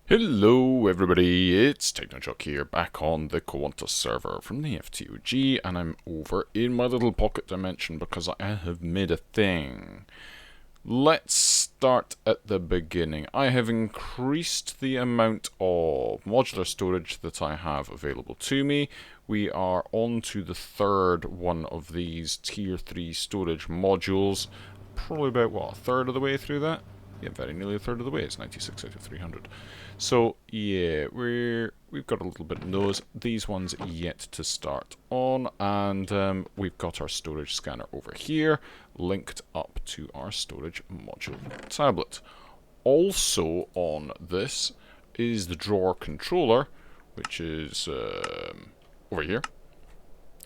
Hello everybody, it's TechnoChuck here, back on the Quantus server from the FTOG, and I'm over in my little pocket dimension because I have made a thing. Let's start at the beginning. I have increased the amount of modular storage that I have available to me. We are on to the third one of these tier 3 storage modules. Probably about, what, a third of the way through that? Yeah, very nearly a third of the way. It's 96 out of 300. So yeah, we've got a little bit of those. These ones yet to start on, and we've got our storage scanner over here, linked up to our storage module tablet. Also on this is the drawer controller, which is over here.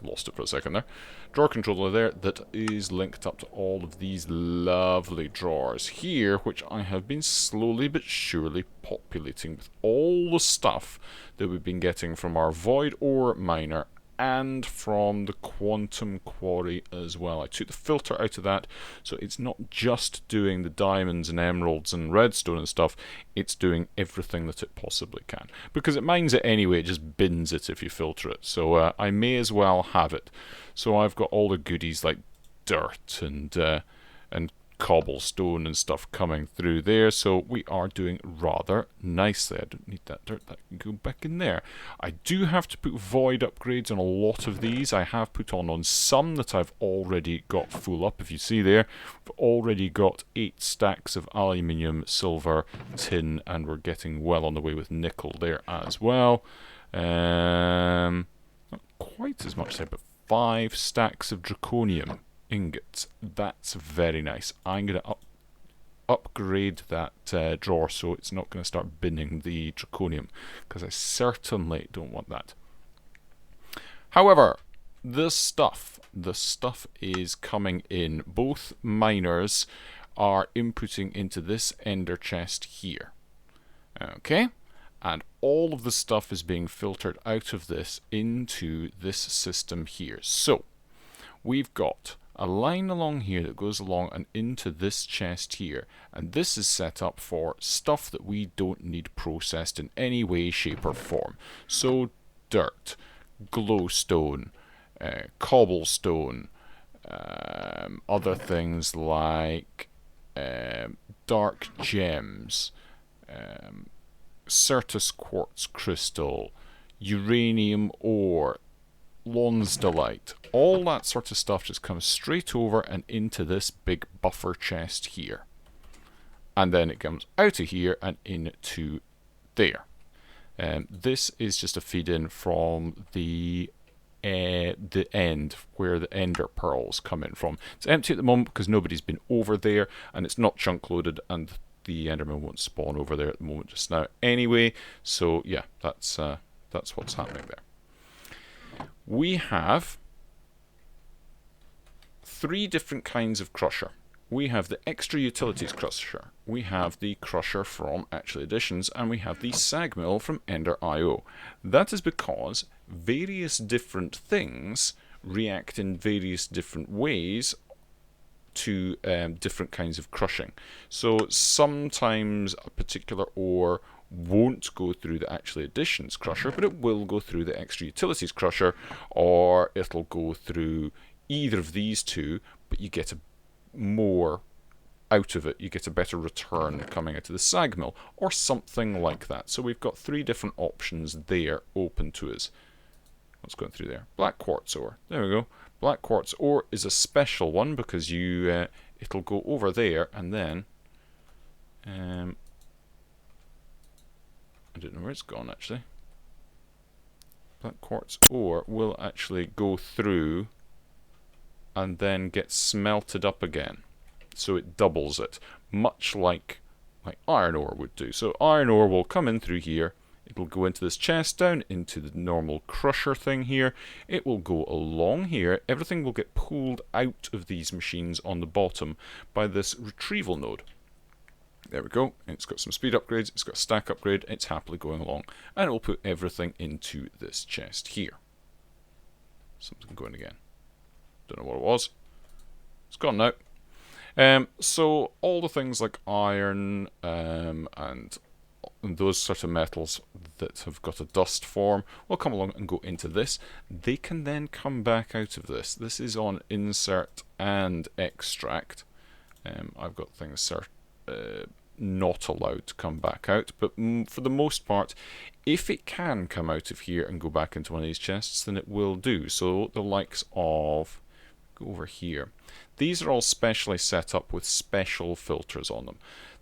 Lost it for a second there. Drawer controller there that is linked up to all of these lovely drawers here, which I have been slowly but surely populating with all the stuff that we've been getting from our void ore miner and from the quantum quarry as well. I took the filter out of that, so it's not just doing the diamonds and emeralds and redstone and stuff, it's doing everything that it possibly can. Because it mines it anyway, it just bins it if you filter it, so I may as well have it. So I've got all the goodies like dirt and cobblestone and stuff coming through there, so we are doing rather nicely. I don't need that dirt, that can go back in there. I do have to put void upgrades on a lot of these. I have put on some that I've already got full up. If you see there, we've already got 8 stacks of aluminium, silver, tin, and we're getting well on the way with nickel there as well. Not quite as much there, but 5 stacks of draconium ingots. That's very nice. I'm going to upgrade that drawer so it's not going to start binning the draconium, because I certainly don't want that. However, the stuff is coming in. Both miners are inputting into this ender chest here. Okay? And all of the stuff is being filtered out of this into this system here. So, we've got a line along here that goes along and into this chest here, and this is set up for stuff that we don't need processed in any way, shape or form. So dirt, glowstone, cobblestone, other things like dark gems, Certus quartz crystal, uranium ore, Lonsdaleite, all that sort of stuff just comes straight over and into this big buffer chest here. And then it comes out of here and into there. This is just a feed in from the end where the ender pearls come in from. It's empty at the moment because nobody's been over there, and it's not chunk loaded, and the enderman won't spawn over there at the moment just now anyway. So yeah, that's what's happening there. We have 3 different kinds of crusher. We have the extra utilities crusher, we have the crusher from Actual Additions, and we have the sag mill from Ender.io. That is because various different things react in various different ways to different kinds of crushing. So sometimes a particular ore won't go through the Actual Additions crusher, but it will go through the extra utilities crusher, or it'll go through either of these two, but you get more out of it. You get a better return coming out of the sag mill, or something like that. So we've got 3 different options there open to us. What's going through there? Black quartz ore. There we go. Black quartz ore is a special one because you it'll go over there and then I don't know where it's gone actually. Black quartz ore will actually go through and then get smelted up again. So it doubles it, much like iron ore would do. So iron ore will come in through here, it'll go into this chest down into the normal crusher thing here, it will go along here, everything will get pulled out of these machines on the bottom by this retrieval node. There we go, it's got some speed upgrades, it's got a stack upgrade, it's happily going along, and it will put everything into this chest here. Something going again. Don't know what it was. It's gone now. So all the things like iron and and those sort of metals that have got a dust form will come along and go into this. They can then come back out of this. This is on insert and extract. I've got things not allowed to come back out, but for the most part, if it can come out of here and go back into one of these chests, then it will do. So the likes of, go over here, these are all specially set up with special filters on them.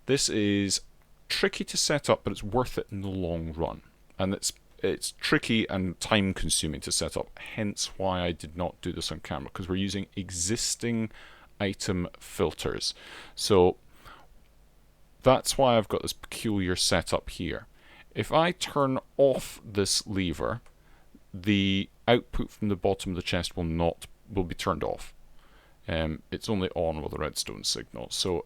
This is tricky to set up, but it's worth it in the long run, and it's tricky and time consuming to set up, hence why I did not do this on camera, because we're using existing item filters. So that's why I've got this peculiar setup here. If I turn off this lever, the output from the bottom of the chest will be turned off. It's only on with a redstone signal, so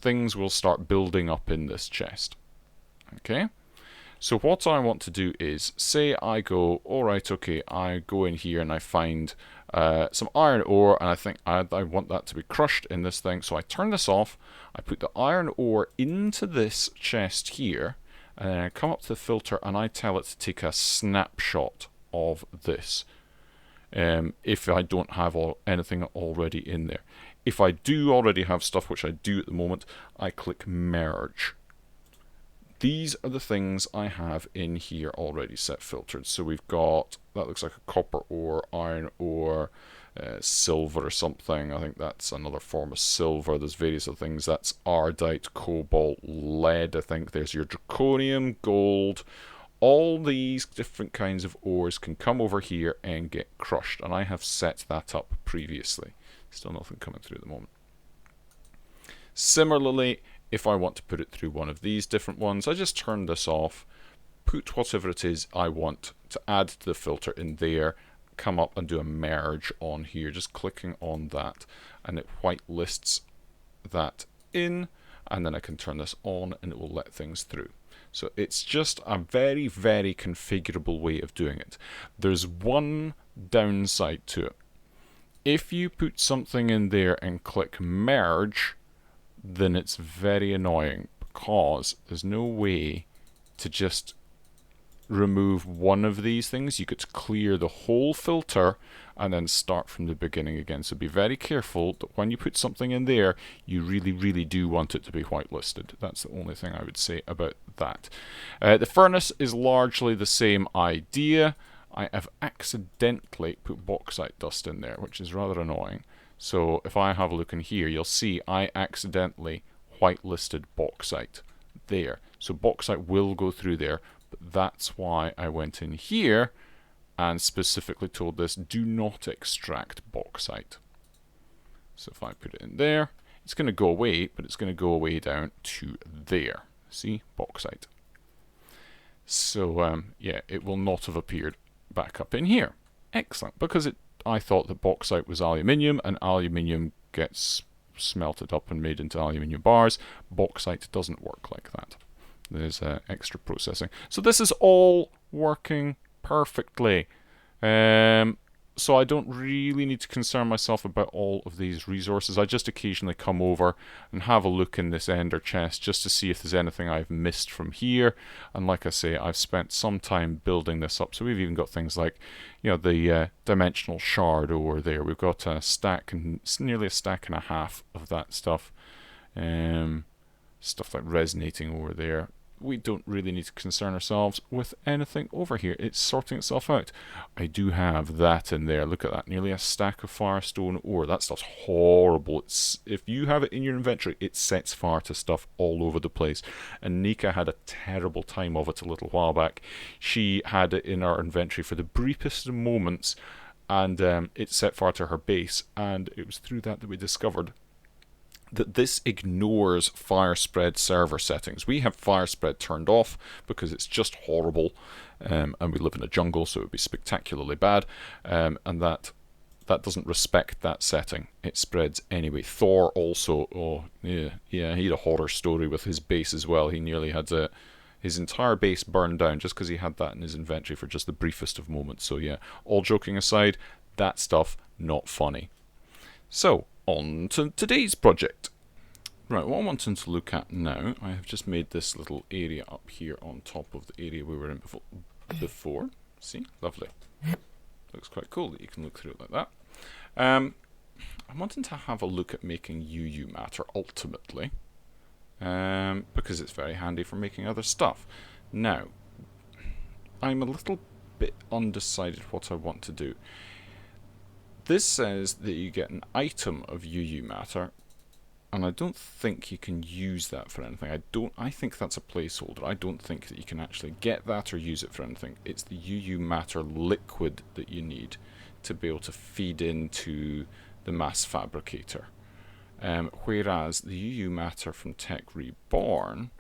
things will start building up in this chest. Okay, so what I want to do is, say I go, alright, okay, I go in here and I find some iron ore, and I think I want that to be crushed in this thing, so I turn this off, I put the iron ore into this chest here, and then I come up to the filter and I tell it to take a snapshot of this, if I don't have anything already in there. If I do already have stuff, which I do at the moment, I click merge. These are the things I have in here already set filtered. So we've got, that looks like a copper ore, iron ore, silver or something. I think that's another form of silver. There's various other things. That's ardite, cobalt, lead, I think. There's your draconium, gold. All these different kinds of ores can come over here and get crushed. And I have set that up previously. Still nothing coming through at the moment. Similarly, if I want to put it through one of these different ones, I just turn this off, put whatever it is I want to add to the filter in there, come up and do a merge on here, just clicking on that, and it whitelists that in, and then I can turn this on and it will let things through. So it's just a very, very configurable way of doing it. There's one downside to it. If you put something in there and click merge, then it's very annoying, because there's no way to just remove one of these things. You get to clear the whole filter and then start from the beginning again. So be very careful that when you put something in there, you really, really do want it to be whitelisted. That's the only thing I would say about that. The furnace is largely the same idea. I have accidentally put bauxite dust in there, which is rather annoying. So if I have a look in here, you'll see I accidentally whitelisted bauxite there. So bauxite will go through there, but that's why I went in here and specifically told this, do not extract bauxite. So if I put it in there, it's going to go away, but it's going to go away down to there. See, bauxite. So yeah, it will not have appeared back up in here. Excellent, because I thought that bauxite was aluminium, and aluminium gets smelted up and made into aluminium bars. Bauxite doesn't work like that. There's extra processing. So this is all working perfectly. So I don't really need to concern myself about all of these resources. I just occasionally come over and have a look in this ender chest just to see if there's anything I've missed from here. And like I say, I've spent some time building this up. So we've even got things like, you know, the dimensional shard over there. We've got a stack, and it's nearly a stack and a half of that stuff. Stuff like resonating over there. We don't really need to concern ourselves with anything over here. It's sorting itself out. I do have that in there. Look at that. Nearly a stack of firestone ore. That stuff's horrible. If you have it in your inventory, it sets fire to stuff all over the place. And Nika had a terrible time of it a little while back. She had it in our inventory for the briefest of moments, and it set fire to her base. And it was through that we discovered that this ignores fire spread server settings. We have fire spread turned off because it's just horrible, and we live in a jungle, so it would be spectacularly bad, and that doesn't respect that setting. It spreads anyway. Thor also, oh yeah, he had a horror story with his base as well. He nearly had his entire base burned down just because he had that in his inventory for just the briefest of moments. So yeah, all joking aside, that stuff not funny. So on to today's project. Right, what I'm wanting to look at now, I have just made this little area up here on top of the area we were in before. See? Lovely. Looks quite cool that you can look through it like that. I'm wanting to have a look at making UU matter ultimately, because it's very handy for making other stuff. Now, I'm a little bit undecided what I want to do. This says that you get an item of UU matter, and I don't think you can use that for anything. I think that's a placeholder. I don't think that you can actually get that or use it for anything. It's the UU matter liquid that you need to be able to feed into the mass fabricator. Whereas the UU matter from Tech Reborn,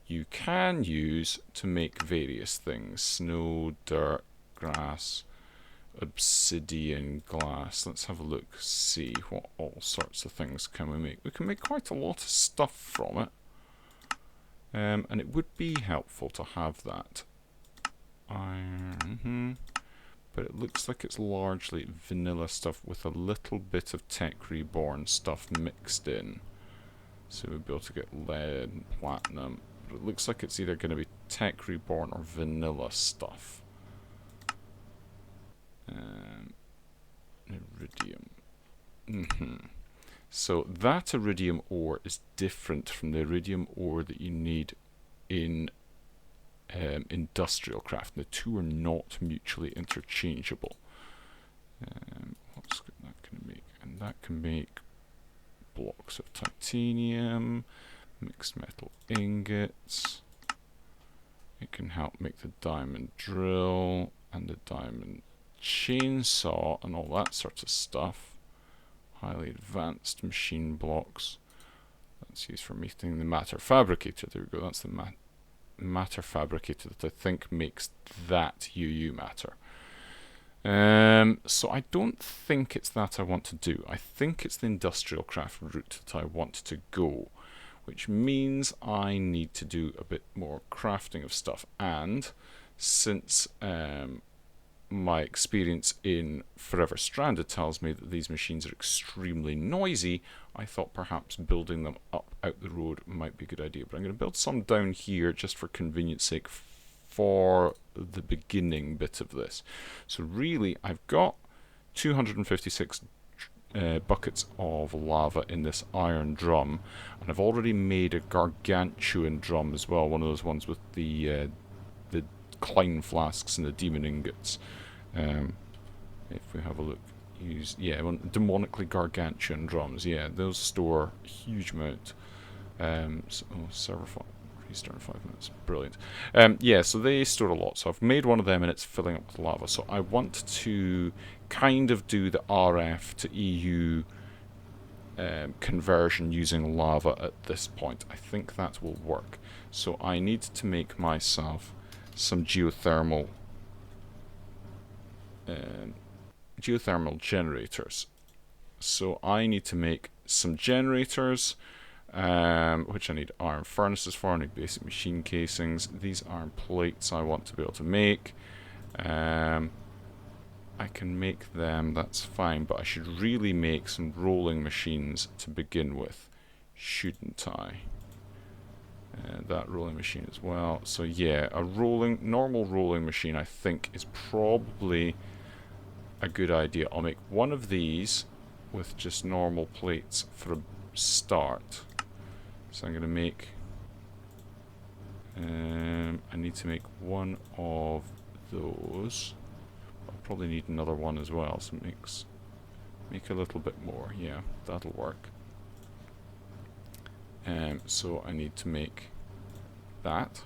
you can use to make various things. Snow, dirt, grass, obsidian, glass. Let's have a look, see what all sorts of things can we make. We can make quite a lot of stuff from it, and it would be helpful to have that iron, but it looks like it's largely vanilla stuff with a little bit of Tech Reborn stuff mixed in, so we'll be able to get lead and platinum, but it looks like it's either going to be Tech Reborn or vanilla stuff. Iridium. So that iridium ore is different from the iridium ore that you need in industrial craft. The two are not mutually interchangeable. What's that going to make? And that can make blocks of titanium, mixed metal ingots. It can help make the diamond drill and the diamond chainsaw and all that sort of stuff. Highly advanced machine blocks. That's used for making the matter fabricator. There we go. That's the matter fabricator that I think makes that UU matter. So I don't think it's that I want to do. I think it's the industrial craft route that I want to go, which means I need to do a bit more crafting of stuff. And since my experience in Forever Stranded tells me that these machines are extremely noisy, I thought perhaps building them up out the road might be a good idea. But I'm going to build some down here just for convenience sake for the beginning bit of this. So really, I've got 256 buckets of lava in this iron drum, and I've already made a gargantuan drum as well, one of those ones with the Klein flasks and the demon ingots. If we have a look, demonically gargantuan drums. Yeah, those store a huge amount. Server restart in 5 minutes. Brilliant. Yeah, so they store a lot. So I've made one of them and it's filling up with lava. So I want to kind of do the RF to EU conversion using lava at this point. I think that will work. So I need to make myself some geothermal generators. So I need to make some generators, which I need iron furnaces for. I need basic machine casings. These iron plates I want to be able to make. I can make them, that's fine, but I should really make some rolling machines to begin with, shouldn't I? That rolling machine as well. So yeah, a normal rolling machine I think is probably a good idea. I'll make one of these with just normal plates for a start. So I'm going to make, I need to make one of those. I'll probably need another one as well, so make a little bit more. Yeah, that'll work. So I need to make that.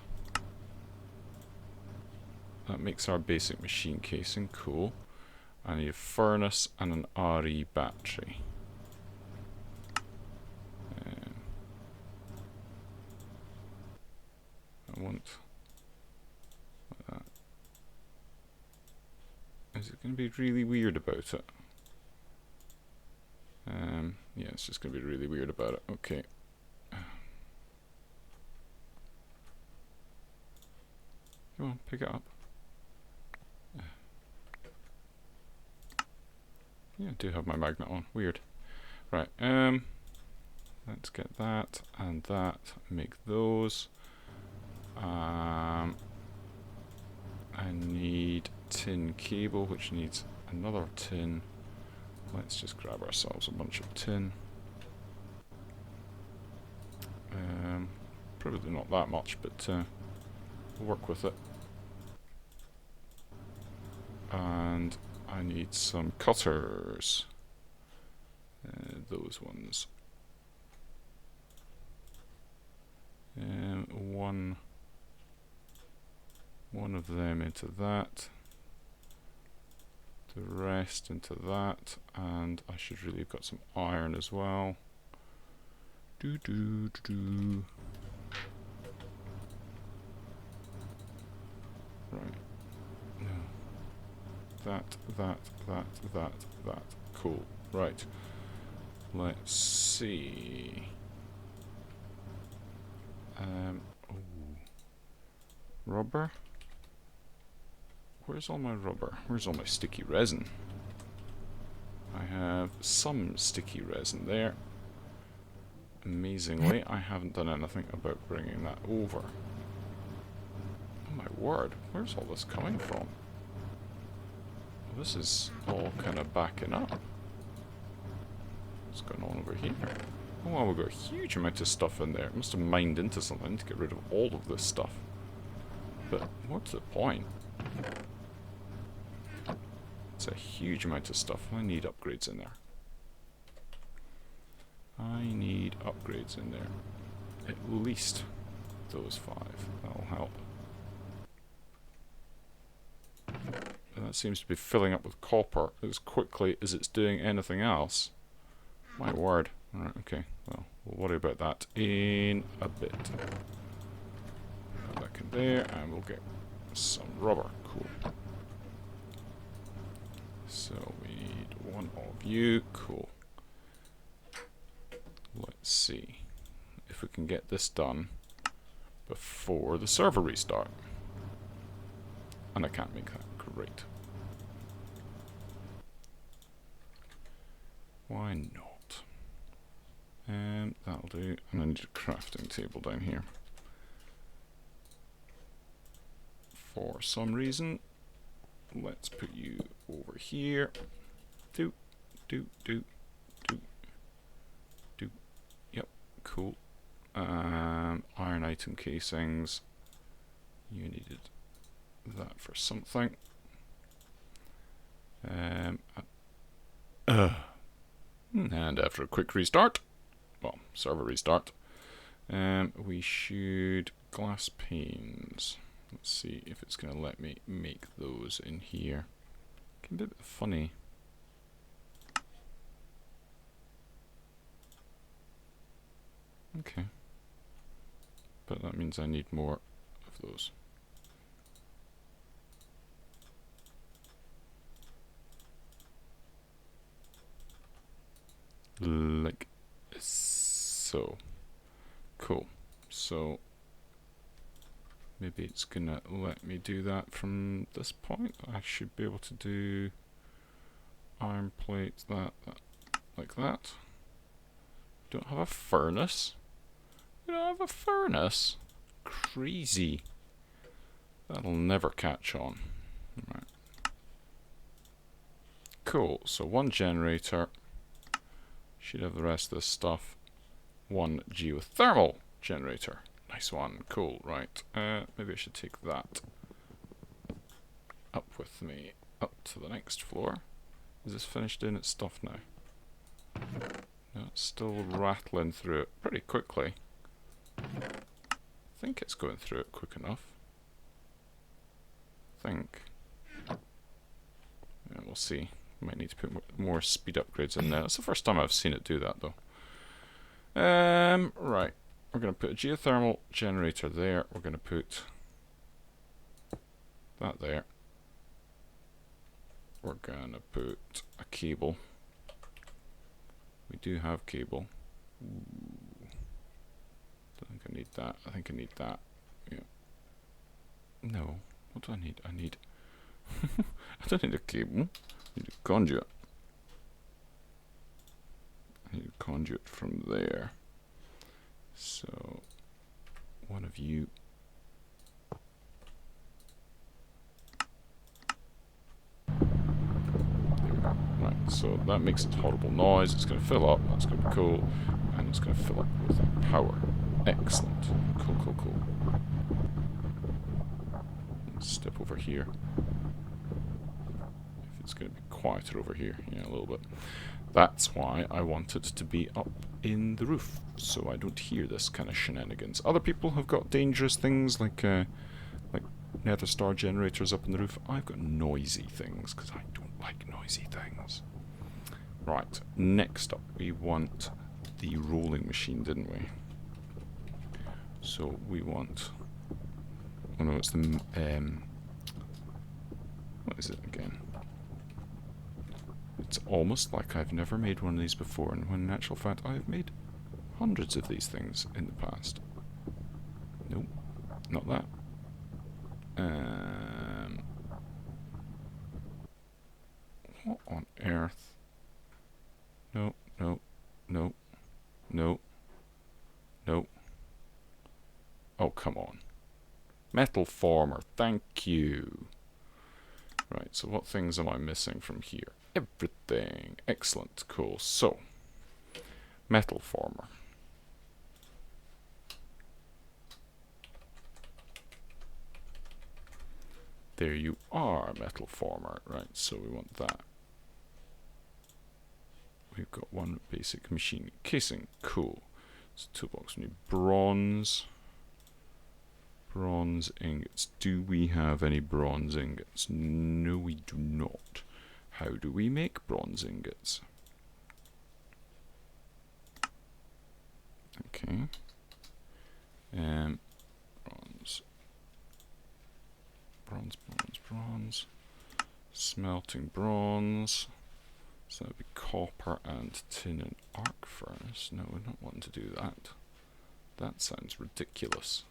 That makes our basic machine casing. Cool. I need a furnace and an RE battery. I want that. Is it going to be really weird about it? Yeah, it's just going to be really weird about it. Okay. Come on, pick it up. Yeah, I do have my magnet on. Weird. Right, Let's get that and that. Make those. I need tin cable, which needs another tin. Let's just grab ourselves a bunch of tin. Probably not that much, but we'll work with it. And I need some cutters. Those ones. One of them into that. The rest into that. And I should really have got some iron as well. Right. No. That. Cool. Right. Let's see. Rubber? Where's all my rubber? Where's all my sticky resin? I have some sticky resin there. Amazingly, I haven't done anything about bringing that over. Oh my word, where's all this coming from? Well, this is all kind of backing up. What's going on over here? Oh wow, we've got a huge amount of stuff in there. It must have mined into something to get rid of all of this stuff. But what's the point? It's a huge amount of stuff. I need upgrades in there. I need upgrades in there. At least those 5. That'll help. And that seems to be filling up with copper as quickly as it's doing anything else. My word. Alright, okay. Well, we'll worry about that in a bit. Put that back in there, and we'll get some rubber. Cool. So we need one of you. Cool. Let's see if we can get this done before the server restart. And I can't make that. Great. Why not? That'll do. And I need a crafting table down here. For some reason, let's put you over here. Do. Yep, cool. Iron item casings. You needed that for something. And after a quick restart, well, server restart, we should glass panes. Let's see if it's going to let me make those in here. It can be a bit funny. Okay. But that means I need more of those. Like so. Cool. So maybe it's gonna let me do that from this point. I should be able to do iron plates like that. Don't have a furnace. We don't have a furnace. Crazy. That'll never catch on. Right. Cool. So one generator. Should have the rest of this stuff. One geothermal generator. Nice one. Cool. Right. Maybe I should take that up with me up to the next floor. Is this finished doing its stuff now? No, it's still rattling through it pretty quickly. I think it's going through it quick enough. I think. Yeah, we'll see. Might need to put more speed upgrades in there. That's the first time I've seen it do that, though. Right. We're going to put a geothermal generator there. We're going to put that there. We're going to put a cable. We do have cable. Ooh. Don't think I need that. I think I need that. Yeah. No. What do I need? I need... I don't need a cable. I need a conduit. I need a conduit from there. So, one of you. There we go. Right, so that makes a horrible noise. It's going to fill up. That's going to be cool. And it's going to fill up with power. Excellent. Cool, cool, cool. Let's step over here. If it's going to be quieter over here. Yeah, a little bit. That's why I want it to be up in the roof, so I don't hear this kind of shenanigans. Other people have got dangerous things like nether star generators up in the roof. I've got noisy things, because I don't like noisy things. Right, next up we want the rolling machine, didn't we? So we want... oh no, it's the... what is it again? It's almost like I've never made one of these before, and when in actual fact I've made hundreds of these things in the past. Nope, not that. What on earth? No, no, no, no, no. Oh, come on. Metal former, thank you. Right, so what things am I missing from here? Everything. Excellent, cool. So, metal former. There you are, metal former. Right, so we want that. We've got one basic machine casing. Cool. So toolbox, we need bronze. Bronze ingots. Do we have any bronze ingots? No, we do not. How do we make bronze ingots? Okay. Bronze. Bronze, bronze, bronze. Smelting bronze. So that would be copper and tin and arc furnace. No, we're not wanting to do that. That sounds ridiculous.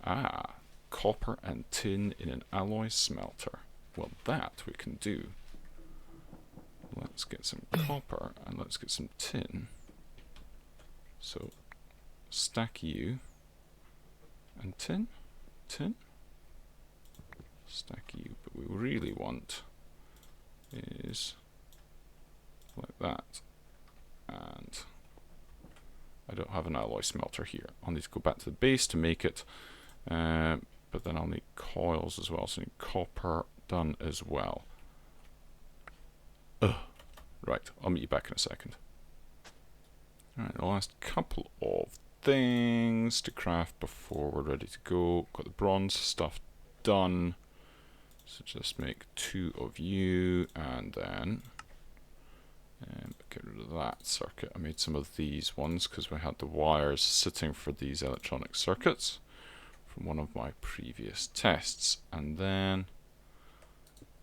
Ah, copper and tin in an alloy smelter. Well, that we can do. Let's get some copper and let's get some tin. So, stack you and tin, tin, stack you. But we really want is like that. And I don't have an alloy smelter here. I'll need to go back to the base to make it. But then I'll need coils as well, so I need copper done as well. Ugh. Right, I'll meet you back in a second. Alright, the last couple of things to craft before we're ready to go. Got the bronze stuff done. So just make 2 of you, and then get rid of that circuit. I made some of these ones because we had the wires sitting for these electronic circuits from one of my previous tests, and then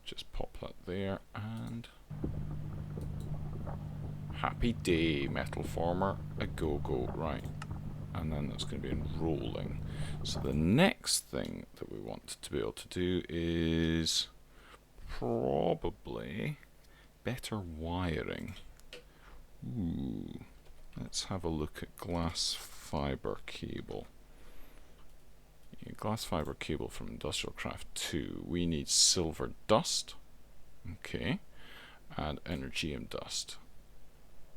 just pop that there, and happy day, metal former, a go-go. Right, and then that's going to be rolling. So the next thing that we want to be able to do is probably better wiring. Ooh, let's have a look at glass fiber cable. Glass fiber cable from Industrial Craft 2. We need silver dust, okay, and energium dust.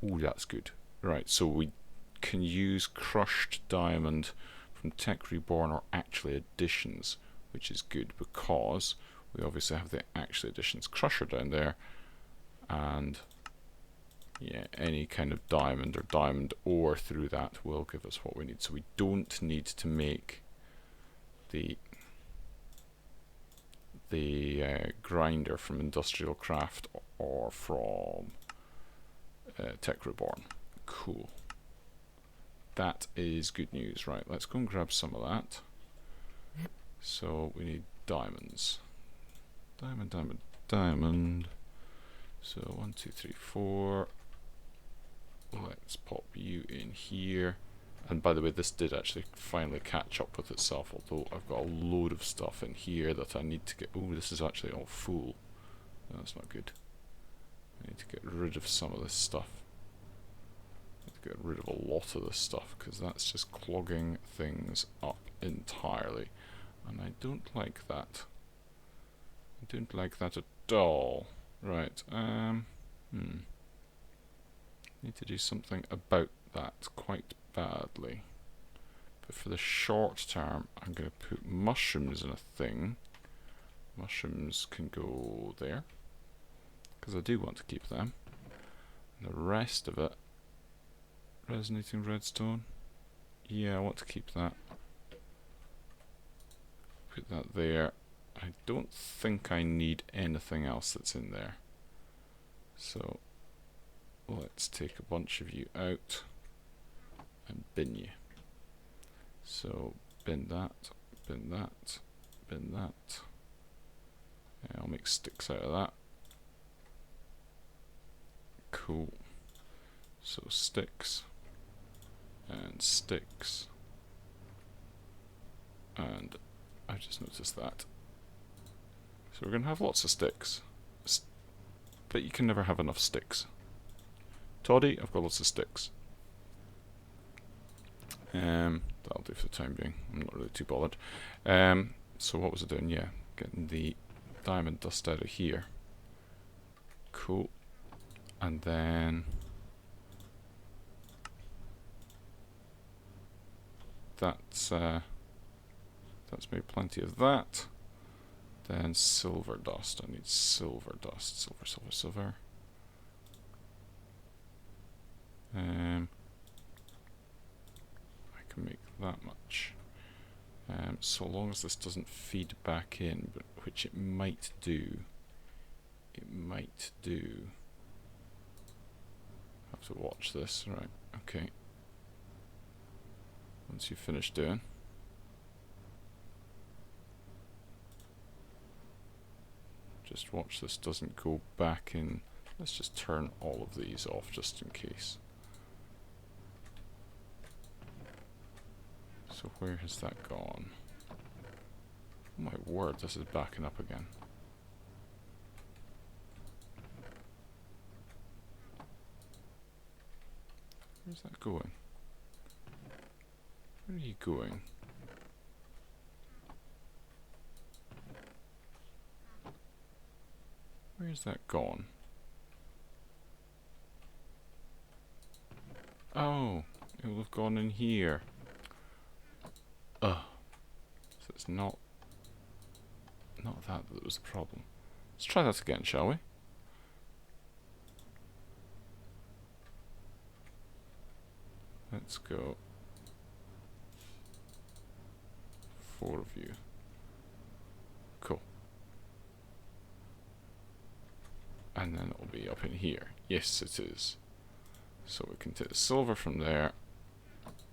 Ooh, that's good. Right, so we can use crushed diamond from Tech Reborn or Actually Additions, which is good because we obviously have the Actually Additions crusher down there, and yeah, any kind of diamond or diamond ore through that will give us what we need. So we don't need to make the grinder from Industrial Craft or from Tech Reborn. Cool. That is good news. Right, let's go and grab some of that. So we need diamonds. Diamond, diamond, diamond. So 1, 2, 3, 4. Let's pop you in here. And by the way, this did actually finally catch up with itself, although I've got a load of stuff in here that I need to get... Oh, this is actually all full. No, that's not good. I need to get rid of some of this stuff. to get rid of a lot of this stuff because that's just clogging things up entirely. And I don't like that. I don't like that at all. Right, need to do something about that quite badly. But for the short term, I'm going to put mushrooms in a thing. Mushrooms can go there, because I do want to keep them. And the rest of it, resonating redstone, yeah, I want to keep that. Put that there. I don't think I need anything else that's in there. So let's take a bunch of you out and bin you. So bin that, bin that, bin that. Yeah, I'll make sticks out of that. Cool. So sticks and sticks, and I just noticed that. So we're going to have lots of sticks, but you can never have enough sticks. Toddy, I've got lots of sticks. That'll do for the time being. I'm not really too bothered. So what was I doing? Yeah, getting the diamond dust out of here. Cool. And then that's made plenty of that. Then silver dust. I need silver dust. Silver, silver, silver. I can make that much. So long as this doesn't feed back in, but which it might do. It might do. Have to watch this. Right. Okay. Once you finish doing. Just watch this doesn't go back in. Let's just turn all of these off just in case. So where has that gone? Oh my word, this is backing up again. Where's that going? Where are you going? Where's that gone? Oh, it will have gone in here. Ugh. So it's not that was the problem. Let's try that again, shall we? Let's go. 4 of you. Cool. And then it'll be up in here. Yes, it is. So we can take the silver from there,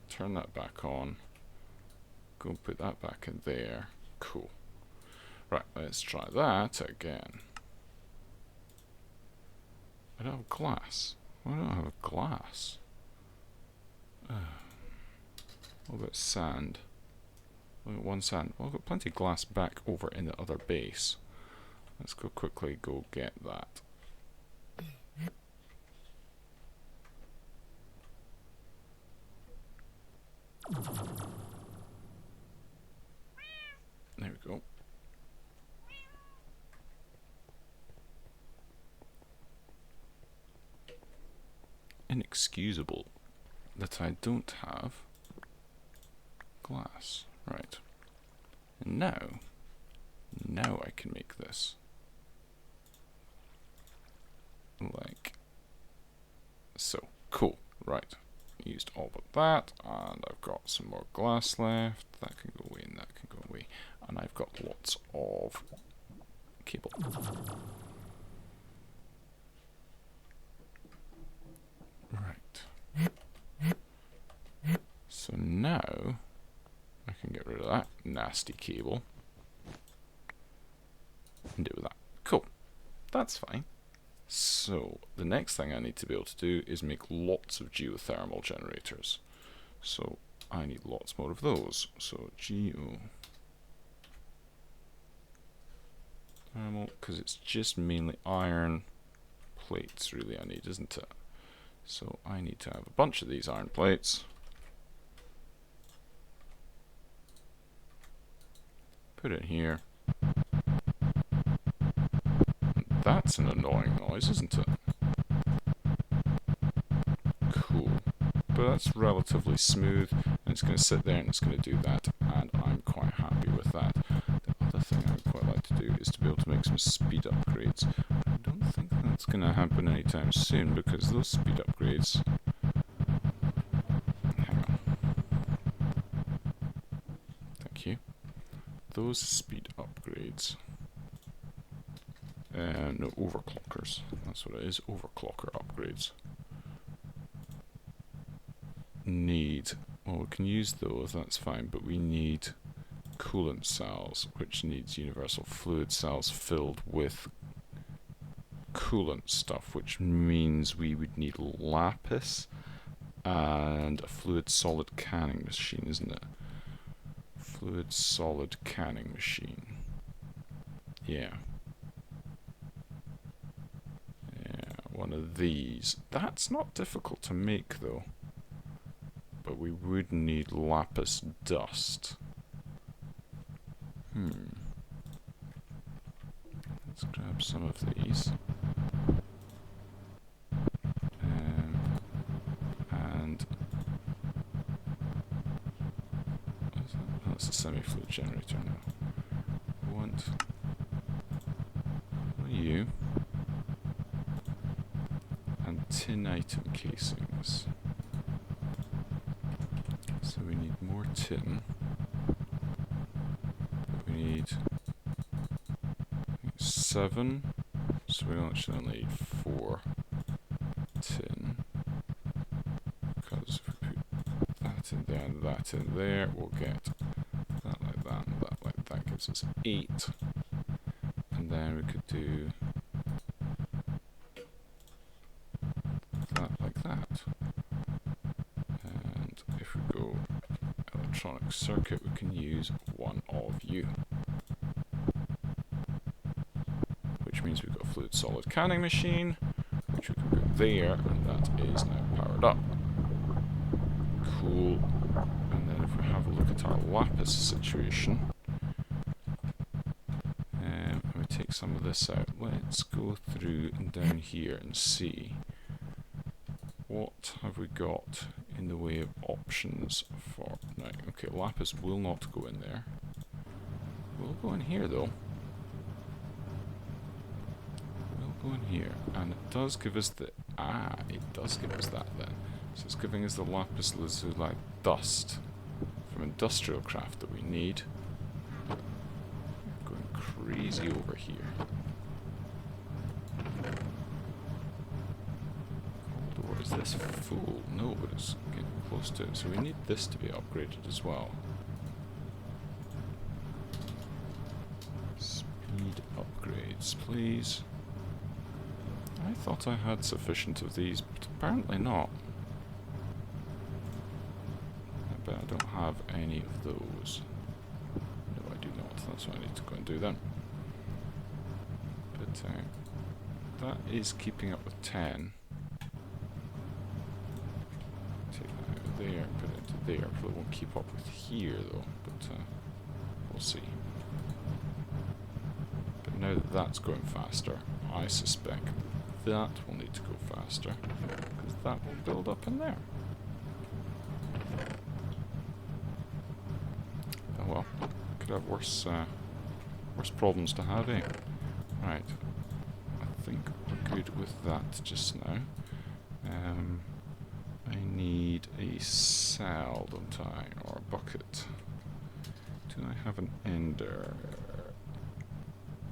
turn that back on, go and put that back in there. Cool. Right, let's try that again. I don't have glass. Why don't I have glass? What about sand? I've got 1 sand. Well, I've got plenty of glass back over in the other base. Let's go quickly go get that. There we go. Inexcusable that I don't have glass. Right. And now I can make this. Like so. Cool. Right. Used all but that, and I've got some more glass left. That can go away and that can go away. And I've got lots of cable. Right. So now I can get rid of that nasty cable and deal with that. Cool. That's fine. So the next thing I need to be able to do is make lots of geothermal generators. So I need lots more of those. So geothermal, because it's just mainly iron plates really I need, isn't it? So I need to have a bunch of these iron plates. Put it here. That's an annoying noise, isn't it? Cool. But that's relatively smooth, and it's going to sit there and it's going to do that, and I'm quite happy with that. The other thing I would quite like to do is to be able to make some speed upgrades. I don't think that's going to happen anytime soon, because those speed upgrades... Hang on. Thank you. Those speed upgrades... no, overclockers. That's what it is, overclocker upgrades. Need, well, we can use those, that's fine, but we need coolant cells, which needs universal fluid cells filled with coolant stuff, which means we would need lapis and a fluid solid canning machine, isn't it? Fluid solid canning machine. Yeah. One of these. That's not difficult to make though. But we would need lapis dust. Let's grab some of these. And what is that? Oh, that's a semi-fluid generator now. Want you and tin item casings. So we need more tin. But we need 7. So we actually only need 4 tin. Because if we put that in there and that in there, we'll get that like that and that like that gives us 8. And then we could do that like that. And if we go electronic circuit, we can use one of you. Which means we've got a fluid solid canning machine, which we can put there, and that is now powered up. Cool. And then if we have a look at our lapis situation, and we take some of this out, let's go through and down here and see what have we got in the way of options for... Right, okay, lapis will not go in there. We'll go in here though. We'll go in here, and it does give us the... Ah, it does give us that then. So it's giving us the lapis lazuli dust from industrial craft that we need. Going crazy over here. Or is this full? No, but it's getting close to it. So we need this to be upgraded as well. Speed upgrades, please. I thought I had sufficient of these, but apparently not. I bet I don't have any of those. No, I do not. That's what I need to go and do then. But that is keeping up with 10. Take that out of there, put it into there. Probably won't keep up with here though, but we'll see. But now that that's going faster, I suspect that will need to go faster, because that will build up in there. Oh well, could have worse problems to have, eh? Right, I think we're good with that just now. I need a cell, don't I, or a bucket. Do I have an ender?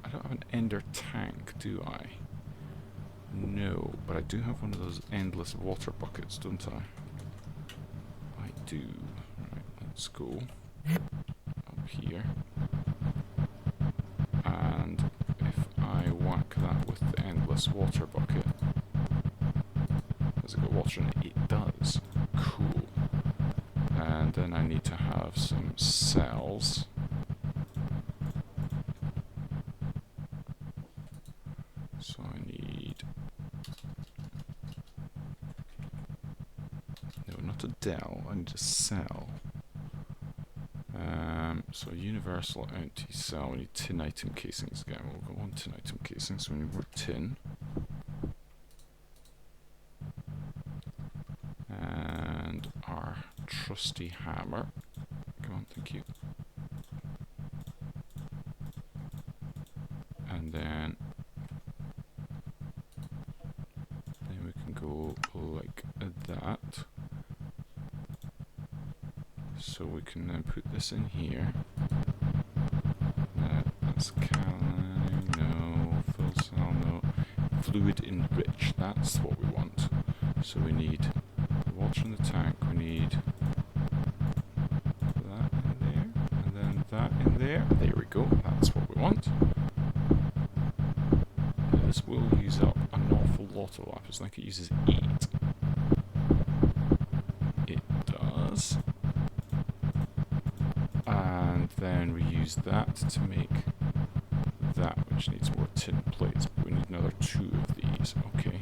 I don't have an ender tank, do I? No, but I do have one of those endless water buckets, don't I? I do. Right, let's go up here. And if I whack that with the endless water bucket, does it got water in it? It does. Cool. And then I need to have some cells. So I need still, I need to sell. So universal empty cell, we need tin item casings again. We'll go on tin item casings, so we need more tin. And our trusty hammer. Come on, thank you. And then we can go like that. So we can then put this in here. That's calcium, no. Full cell, no. Fluid enriched, that's what we want. So we need water in the tank, we need that in there, and then that in there. There we go, that's what we want. This will use up an awful lot of lapis, I think it uses 8. It does. And then we use that to make that, which needs more tin plates, but we need another 2 of these, okay.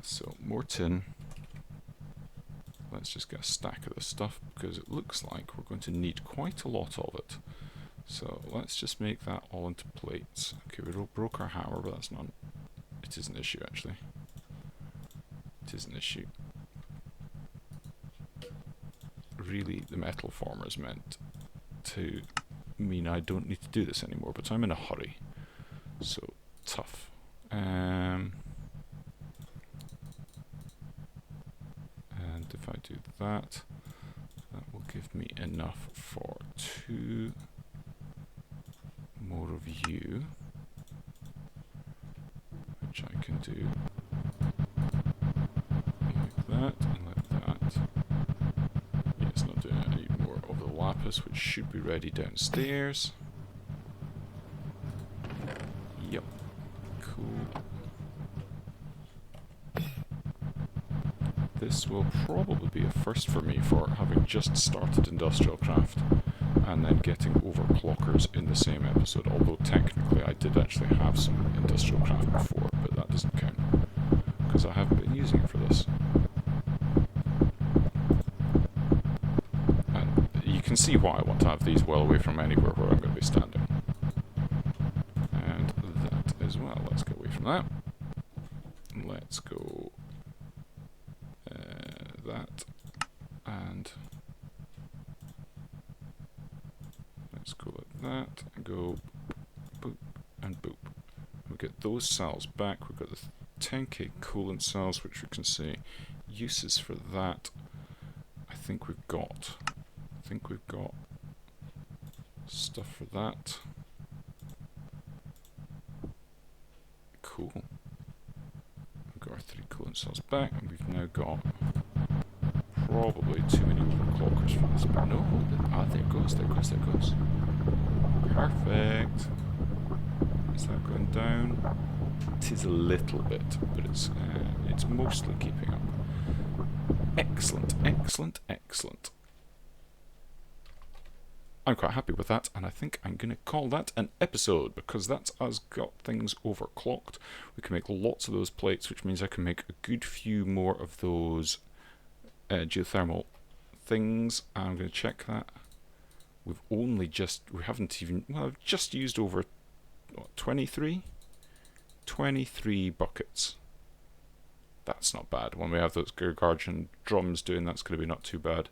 So, more tin. Let's just get a stack of this stuff, because it looks like we're going to need quite a lot of it. So, let's just make that all into plates. Okay, we broke our hammer, but that's not... It is an issue, actually. It is an issue. Really, the metal former is meant to mean I don't need to do this anymore, but I'm in a hurry. So, tough. And if I do that, that will give me enough for 2 more of you, which I can do like that and like that. Yeah, it's not doing any more of the lapis, which should be ready downstairs. Yep, cool. This will probably be a first for me for having just started Industrial Craft and then getting Overclockers in the same episode, although technically I did actually have some Industrial Craft before, but that doesn't count because I haven't been using it for this. And you can see why I want to have these well away from anywhere where I'm going to be standing. And that as well. Let's get away from that. Let's go that, and let's go like that, and go boop, and boop. We get those cells back. We've got the 10k coolant cells, which we can say uses for that. I think we've got stuff for that. Cool. We've got our 3 coolant cells back, and we've now got probably too many overclockers for this, but no, there it goes, there it goes, there it goes. Perfect. Is that going down? It is a little bit, but it's mostly keeping up. Excellent, excellent, excellent. I'm quite happy with that, and I think I'm going to call that an episode, because that's us got things overclocked. We can make lots of those plates, which means I can make a good few more of those geothermal things. I'm going to check that. We haven't even, well, I've just used over, what, 23 buckets. That's not bad. When we have those gargantuan drums doing, that's going to be not too bad.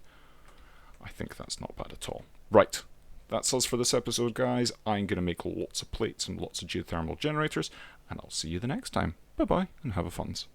I think that's not bad at all. Right, that's us for this episode, guys. I'm going to make lots of plates and lots of geothermal generators, and I'll see you the next time. Bye-bye, and have a funs.